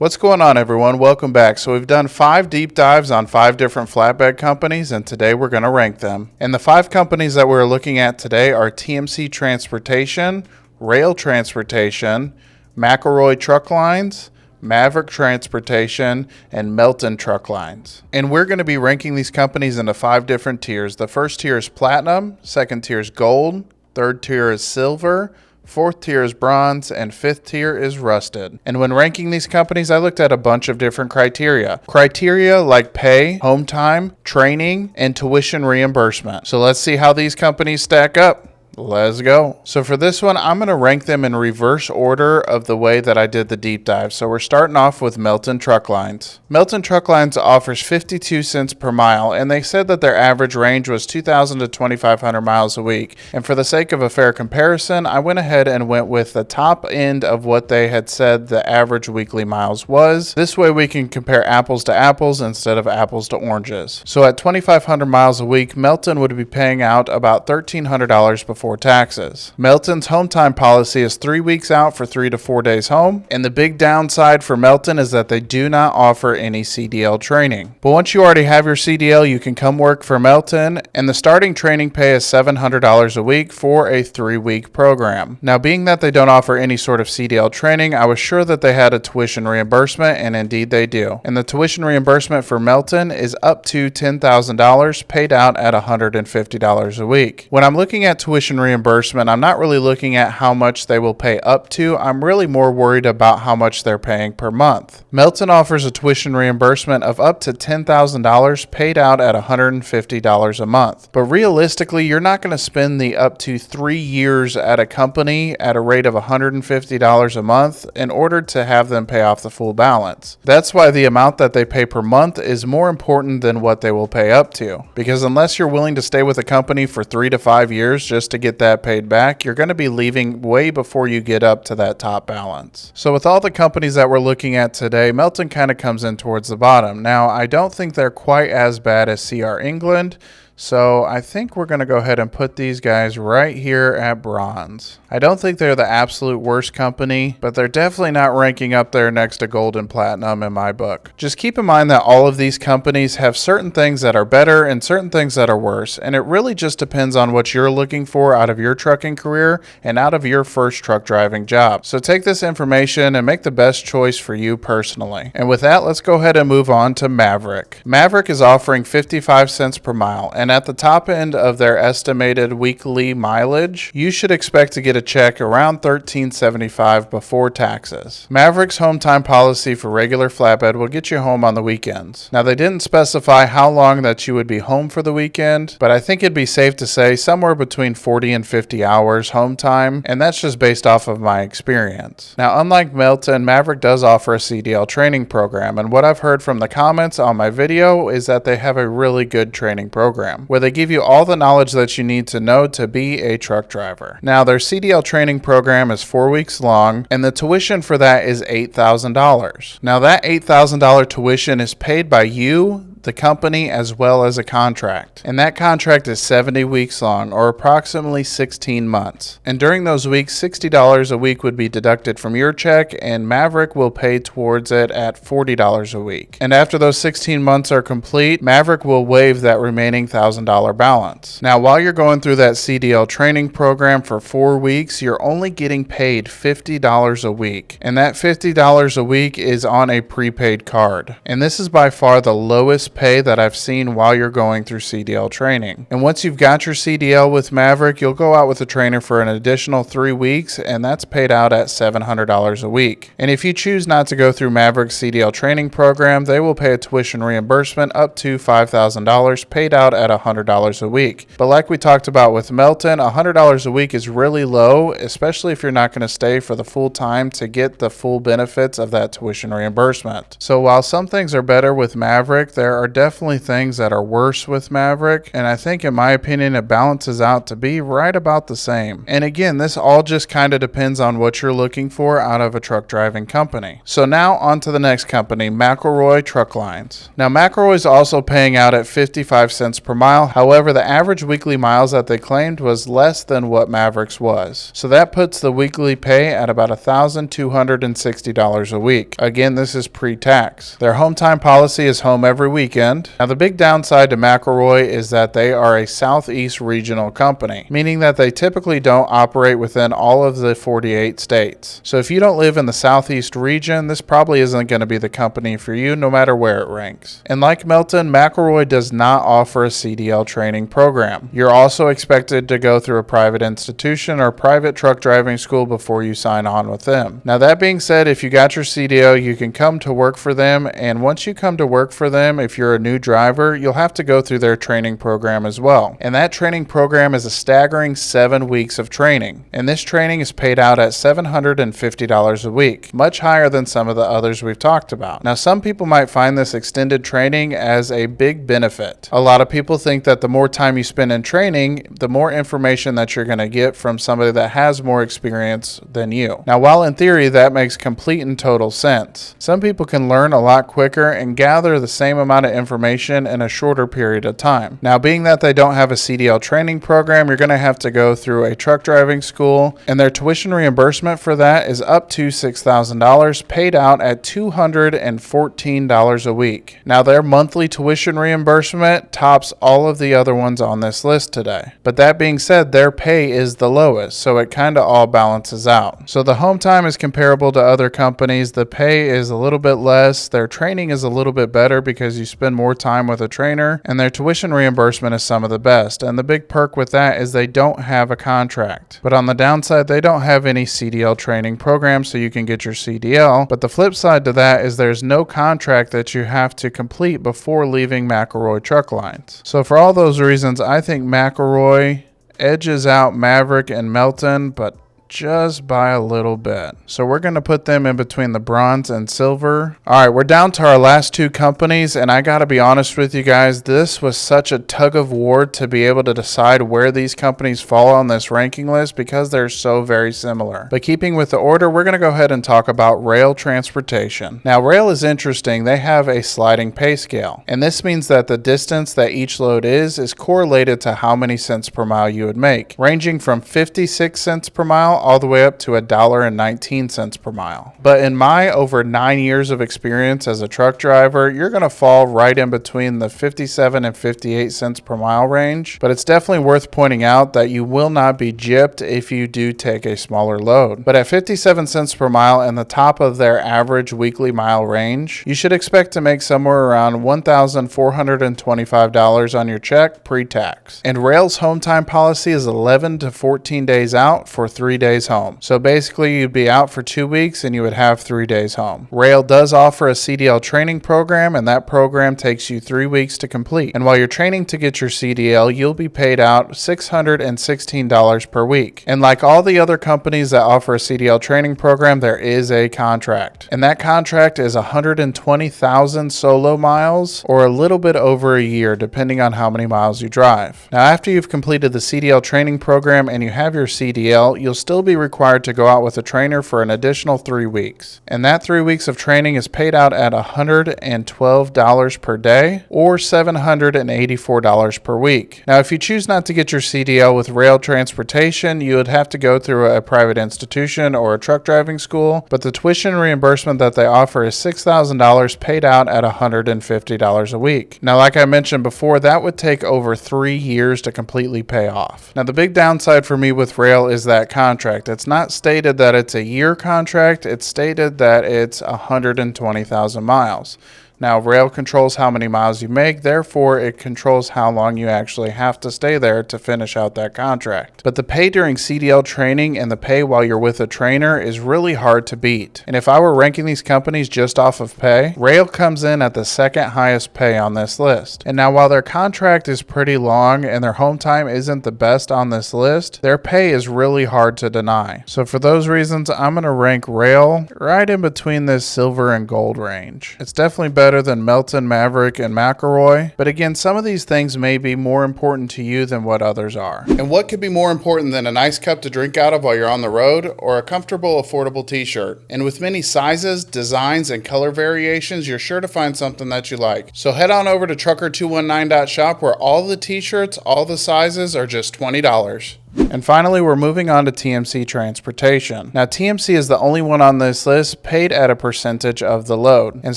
What's going on, everyone? Welcome back. So we've done 5 deep dives on 5 different flatbed companies, and today we're going to rank them. And the 5 companies that we're looking at today are TMC Transportation, Roehl Transportation, Maroy Truck Lines, Maverick Transportation, and Melton Truck Lines. And we're going to be ranking these companies into 5 different tiers. The first tier is Platinum, second tier is Gold, third tier is Silver, fourth tier is Bronze, and fifth tier is Rusted. And when ranking these companies, I looked at a bunch of different criteria. Criteria like pay, home time, training, and tuition reimbursement. So let's see how these companies stack up. Let's go. So for this one, I'm going to rank them in reverse order of the way that I did the deep dive. So we're starting off with Melton Truck Lines. Melton Truck Lines offers 52 cents per mile, and they said that their average range was 2,000 to 2,500 miles a week. And for the sake of a fair comparison, I went ahead and went with the top end of what they had said the average weekly miles was. This way we can compare apples to apples instead of apples to oranges. So at 2,500 miles a week, Melton would be paying out about $1,300 before taxes. Melton's home time policy is 3 weeks out for 3 to 4 days home, and the big downside for Melton is that they do not offer any CDL training. But once you already have your CDL, you can come work for Melton, and the starting training pay is $700 a week for a 3-week program. Now, being that they don't offer any sort of CDL training, I was sure that they had a tuition reimbursement, and indeed they do. And the tuition reimbursement for Melton is up to $10,000 paid out at $150 a week. When I'm looking at tuition reimbursement, I'm not really looking at how much they will pay up to. I'm really more worried about how much they're paying per month. Melton offers a tuition reimbursement of up to $10,000 paid out at $150 a month. But realistically, you're not going to spend the up to 3 years at a company at a rate of $150 a month in order to have them pay off the full balance. That's why the amount that they pay per month is more important than what they will pay up to. Because unless you're willing to stay with a company for 3 to 5 years just to get that paid back, you're going to be leaving way before you get up to that top balance. So with all the companies that we're looking at today, Melton kind of comes in towards the bottom. Now, I don't think they're quite as bad as CR England, so I think we're going to go ahead and put these guys right here at Bronze. I don't think they're the absolute worst company, but they're definitely not ranking up there next to Gold and Platinum in my book. Just keep in mind that all of these companies have certain things that are better and certain things that are worse, and it really just depends on what you're looking for out of your trucking career and out of your first truck driving job. So take this information and make the best choice for you personally. And with that, let's go ahead and move on to Maverick. Maverick is offering 55 cents per mile, and at the top end of their estimated weekly mileage, you should expect to get a check around $13.75 before taxes. Maverick's home time policy for regular flatbed will get you home on the weekends. Now, they didn't specify how long that you would be home for the weekend, but I think it'd be safe to say somewhere between 40 and 50 hours home time, and that's just based off of my experience. Now, unlike Melton, Maverick does offer a CDL training program, and what I've heard from the comments on my video is that they have a really good training program where they give you all the knowledge that you need to know to be a truck driver. Now, their CDL training program is 4 weeks long, and the tuition for that is $8,000. Now, that $8,000 tuition is paid by you, the company, as well as a contract. And that contract is 70 weeks long, or approximately 16 months. And during those weeks, $60 a week would be deducted from your check, and Maverick will pay towards it at $40 a week. And after those 16 months are complete, Maverick will waive that remaining $1,000 balance. Now, while you're going through that CDL training program for 4 weeks, you're only getting paid $50 a week. And that $50 a week is on a prepaid card. And this is by far the lowest pay that I've seen while you're going through CDL training. And once you've got your CDL with Maverick, you'll go out with a trainer for an additional 3 weeks, and that's paid out at $700 a week. And if you choose not to go through Maverick's CDL training program, they will pay a tuition reimbursement up to $5,000 paid out at $100 a week. But like we talked about with Melton, $100 a week is really low, especially if you're not going to stay for the full time to get the full benefits of that tuition reimbursement. So while some things are better with Maverick, there are definitely things that are worse with Maverick, and I think in my opinion it balances out to be right about the same. And again, this all just kind of depends on what you're looking for out of a truck driving company. So now on to the next company, Maroy Truck Lines. Now Maroy is also paying out at 55 cents per mile. However, the average weekly miles that they claimed was less than what Maverick's was. So that puts the weekly pay at about $1,260 a week. Again, this is pre-tax. Their home time policy is home every weekend. Now the big downside to Maroy is that they are a Southeast regional company, meaning that they typically don't operate within all of the 48 states. So if you don't live in the Southeast region, this probably isn't going to be the company for you no matter where it ranks. And like Melton, Maroy does not offer a CDL training program. You're also expected to go through a private institution or private truck driving school before you sign on with them. Now that being said, if you got your CDL, you can come to work for them, and once you come to work for them, if you're a new driver, you'll have to go through their training program as well. And that training program is a staggering 7 weeks of training. And this training is paid out at $750 a week, much higher than some of the others we've talked about. Now, some people might find this extended training as a big benefit. A lot of people think that the more time you spend in training, the more information that you're going to get from somebody that has more experience than you. Now, while in theory that makes complete and total sense, some people can learn a lot quicker and gather the same amount of information in a shorter period of time. Now, being that they don't have a CDL training program, you're going to have to go through a truck driving school, and their tuition reimbursement for that is up to $6,000, paid out at $214 a week. Now, their monthly tuition reimbursement tops all of the other ones on this list today. But that being said, their pay is the lowest, so it kind of all balances out. So the home time is comparable to other companies. The pay is a little bit less. Their training is a little bit better because you spend more time with a trainer, and their tuition reimbursement is some of the best. And the big perk with that is they don't have a contract. But on the downside, they don't have any CDL training program, so you can get your CDL. But the flip side to that is there's no contract that you have to complete before leaving Maroy Truck Lines. So for all those reasons, I think Maroy edges out Maverick and Melton, but just by a little bit. So we're going to put them in between the bronze and silver. All right, we're down to our last two companies, and I got to be honest with you guys, this was such a tug of war to be able to decide where these companies fall on this ranking list because they're so very similar. But keeping with the order, we're going to go ahead and talk about Roehl Transportation. Now, Roehl is interesting. They have a sliding pay scale, and this means that the distance that each load is correlated to how many cents per mile you would make, ranging from 56 cents per mile all the way up to $1.19 per mile. But in my over 9 years of experience as a truck driver, you're going to fall right in between the 57 and 58 cents per mile range. But it's definitely worth pointing out that you will not be gypped if you do take a smaller load. But at 57 cents per mile and the top of their average weekly mile range, you should expect to make somewhere around $1,425 on your check pre-tax. And Roehl's home time policy is 11 to 14 days out for 3 days home. So basically you'd be out for 2 weeks and you would have 3 days home. Roehl does offer a CDL training program, and that program takes you 3 weeks to complete. And while you're training to get your CDL, you'll be paid out $616 per week. And like all the other companies that offer a CDL training program, there is a contract. And that contract is 120,000 solo miles or a little bit over a year, depending on how many miles you drive. Now, after you've completed the CDL training program and you have your CDL, you'll still be required to go out with a trainer for an additional 3 weeks. And that 3 weeks of training is paid out at $112 per day or $784 per week. Now, if you choose not to get your CDL with Roehl Transportation, you would have to go through a private institution or a truck driving school, but the tuition reimbursement that they offer is $6,000 paid out at $150 a week. Now, like I mentioned before, that would take over 3 years to completely pay off. Now, the big downside for me with Roehl is that contract. It's not stated that it's a year contract. It's stated that it's 120,000 miles. Now, Roehl controls how many miles you make, therefore it controls how long you actually have to stay there to finish out that contract. But the pay during CDL training and the pay while you're with a trainer is really hard to beat. And if I were ranking these companies just off of pay, Roehl comes in at the second highest pay on this list. And now, while their contract is pretty long and their home time isn't the best on this list, their pay is really hard to deny. So for those reasons, I'm going to rank Roehl right in between this silver and gold range. It's definitely better better than Melton, Maverick, and Maroy. But again, some of these things may be more important to you than what others are. And what could be more important than a nice cup to drink out of while you're on the road, or a comfortable, affordable t-shirt? And with many sizes, designs, and color variations, you're sure to find something that you like. So head on over to trucker219.shop, where all the t-shirts, all the sizes are just $20. And finally, we're moving on to TMC Transportation. Now, TMC is the only one on this list paid at a percentage of the load. And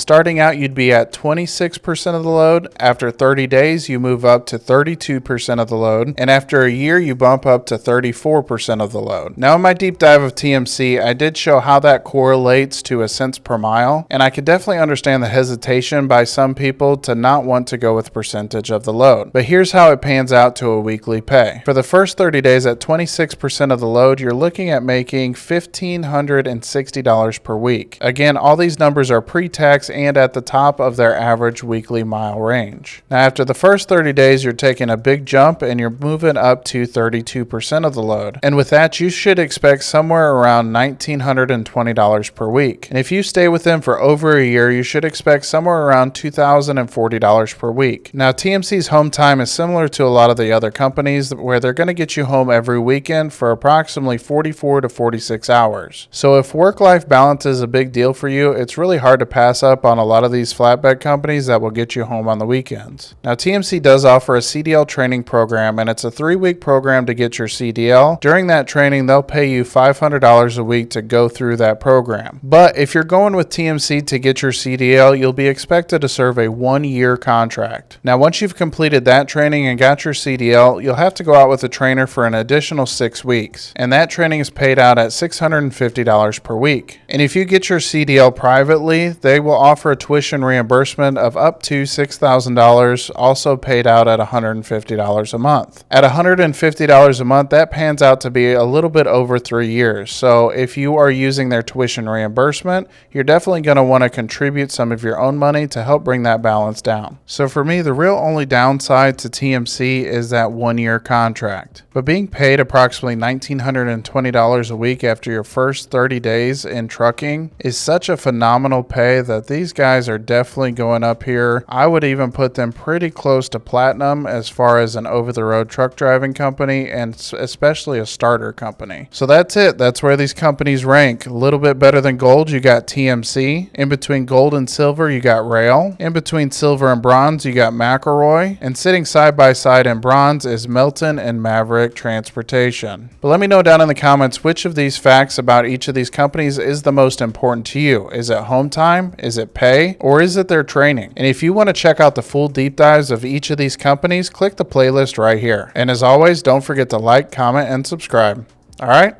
starting out, you'd be at 26% of the load. After 30 days, you move up to 32% of the load. And after a year, you bump up to 34% of the load. Now, in my deep dive of TMC, I did show how that correlates to a cents per mile. And I could definitely understand the hesitation by some people to not want to go with percentage of the load. But here's how it pans out to a weekly pay. For the first 30 days, at 26% of the load, you're looking at making $1,560 per week. Again, all these numbers are pre-tax and at the top of their average weekly mile range. Now, after the first 30 days, you're taking a big jump and you're moving up to 32% of the load. And with that, you should expect somewhere around $1,920 per week. And if you stay with them for over a year, you should expect somewhere around $2,040 per week. Now, TMC's home time is similar to a lot of the other companies, where they're going to get you home every weekend for approximately 44 to 46 hours. So if work-life balance is a big deal for you, it's really hard to pass up on a lot of these flatbed companies that will get you home on the weekends. Now, TMC does offer a CDL training program, and it's a 3-week program to get your CDL. During that training, they'll pay you $500 a week to go through that program. But if you're going with TMC to get your CDL, you'll be expected to serve a 1-year contract. Now, once you've completed that training and got your CDL, you'll have to go out with a trainer for an additional 6 weeks, and that training is paid out at $650 per week. And if you get your CDL privately, they will offer a tuition reimbursement of up to $6,000, also paid out at $150 a month. At $150 a month, that pans out to be a little bit over 3 years. So if you are using their tuition reimbursement, you're definitely going to want to contribute some of your own money to help bring that balance down. So for me, the real only downside to TMC is that 1-year contract. But being paid approximately $1,920 a week after your first 30 days in trucking is such a phenomenal pay that these guys are definitely going up here. I would even put them pretty close to platinum as far as an over-the-road truck driving company, and especially a starter company. So that's it. That's where these companies rank. A little bit better than gold, you got TMC. In between gold and silver, you got Roehl. In between silver and bronze, you got Maroy. And sitting side by side in bronze is Melton and Maverick Transportation. But let me know down in the comments which of these facts about each of these companies is the most important to you. Is it home time? Is it pay? Or is it their training? And if you want to check out the full deep dives of each of these companies, click the playlist right here. And as always, don't forget to like, comment, and subscribe. All right,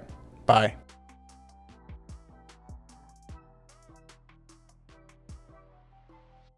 bye.